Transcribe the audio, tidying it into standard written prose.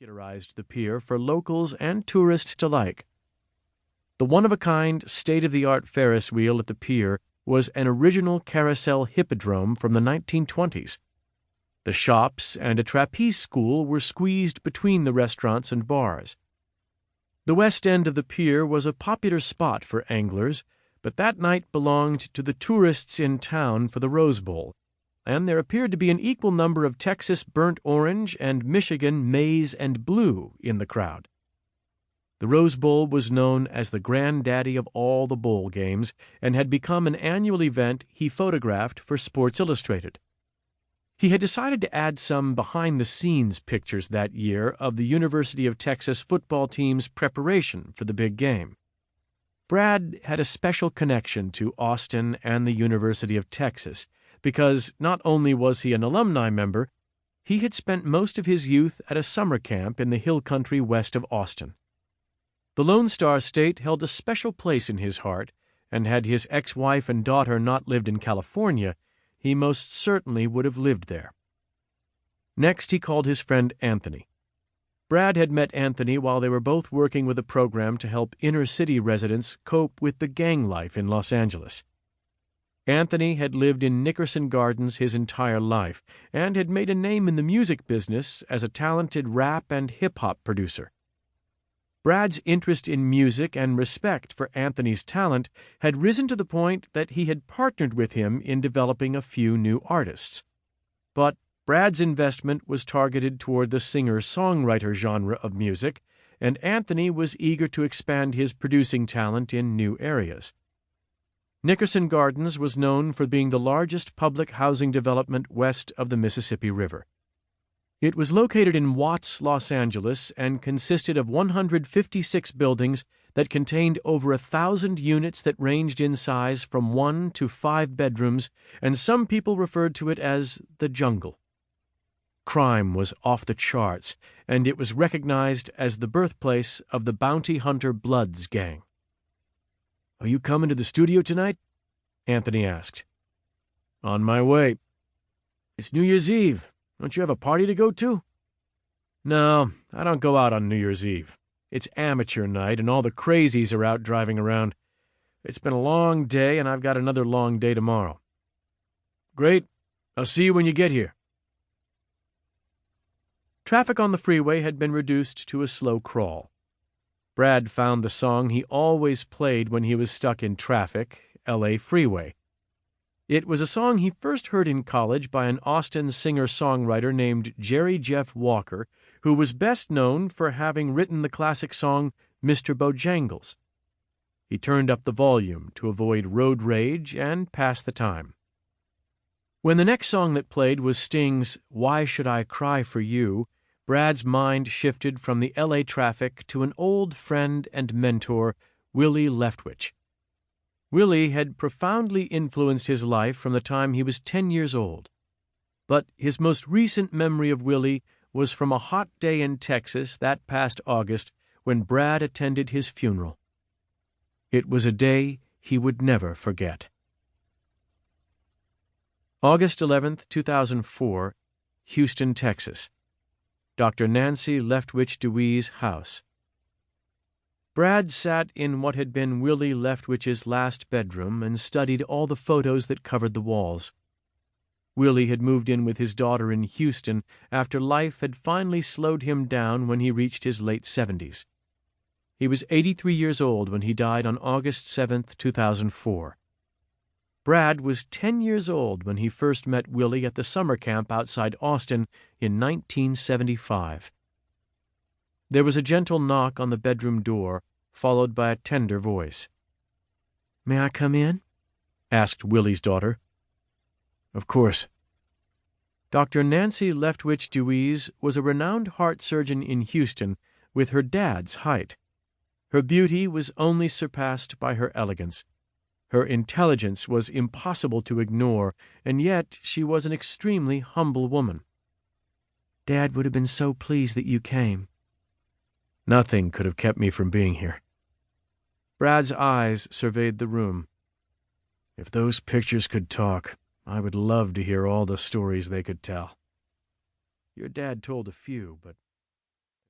popularized the pier for locals and tourists alike. The one-of-a-kind, state-of-the-art Ferris wheel at the pier was an original carousel hippodrome from the 1920s. The shops and a trapeze school were squeezed between the restaurants and bars. The west end of the pier was a popular spot for anglers, but that night belonged to the tourists in town for the Rose Bowl, and there appeared to be an equal number of Texas burnt orange and Michigan maize and blue in the crowd. The Rose Bowl was known as the granddaddy of all the bowl games and had become an annual event he photographed for Sports Illustrated. He had decided to add some behind-the-scenes pictures that year of the University of Texas football team's preparation for the big game. Brad had a special connection to Austin and the University of Texas because not only was he an alumni member, he had spent most of his youth at a summer camp in the hill country west of Austin. The Lone Star State held a special place in his heart, and had his ex-wife and daughter not lived in California, he most certainly would have lived there. Next, he called his friend Anthony. Brad had met Anthony while they were both working with a program to help inner-city residents cope with the gang life in Los Angeles. Anthony had lived in Nickerson Gardens his entire life and had made a name in the music business as a talented rap and hip-hop producer. Brad's interest in music and respect for Anthony's talent had risen to the point that he had partnered with him in developing a few new artists. But Brad's investment was targeted toward the singer-songwriter genre of music, and Anthony was eager to expand his producing talent in new areas. Nickerson Gardens was known for being the largest public housing development west of the Mississippi River. It was located in Watts, Los Angeles, and consisted of 156 buildings that contained over 1,000 units that ranged in size from 1 to 5 bedrooms, and some people referred to it as the jungle. Crime was off the charts, and it was recognized as the birthplace of the bounty hunter Bloods gang. "Are you coming to the studio tonight?" Anthony asked. "On my way." "It's New Year's Eve. Don't you have a party to go to?" "No, I don't go out on New Year's Eve. It's amateur night, and all the crazies are out driving around. It's been a long day, and I've got another long day tomorrow." "Great. I'll see you when you get here." Traffic on the freeway had been reduced to a slow crawl. Brad found the song he always played when he was stuck in traffic, L.A. Freeway. It was a song he first heard in college by an Austin singer-songwriter named Jerry Jeff Walker, who was best known for having written the classic song Mr. Bojangles. He turned up the volume to avoid road rage and pass the time. When the next song that played was Sting's "Why Should I Cry for You," Brad's mind shifted from the L.A. traffic to an old friend and mentor, Willie Leftwich. Willie had profoundly influenced his life from the time he was 10 years old. But his most recent memory of Willie was from a hot day in Texas that past August when Brad attended his funeral. It was a day he would never forget. August 11th, 2004, Houston, Texas. Dr. Nancy Leftwich Dewey's house. Brad sat in what had been Willie Leftwich's last bedroom and studied all the photos that covered the walls. Willie had moved in with his daughter in Houston after life had finally slowed him down when he reached his late 70s. He was 83 years old when he died on August 7th, 2004. Brad was 10 years old when he first met Willie at the summer camp outside Austin in 1975. There was a gentle knock on the bedroom door, followed by a tender voice. "May I come in?" asked Willie's daughter. "Of course." Dr. Nancy Leftwich Dewey's was a renowned heart surgeon in Houston with her dad's height. Her beauty was only surpassed by her elegance. Her intelligence was impossible to ignore, and yet she was an extremely humble woman. "Dad would have been so pleased that you came." "Nothing could have kept me from being here." Brad's eyes surveyed the room. "If those pictures could talk, I would love to hear all the stories they could tell." "Your dad told a few, but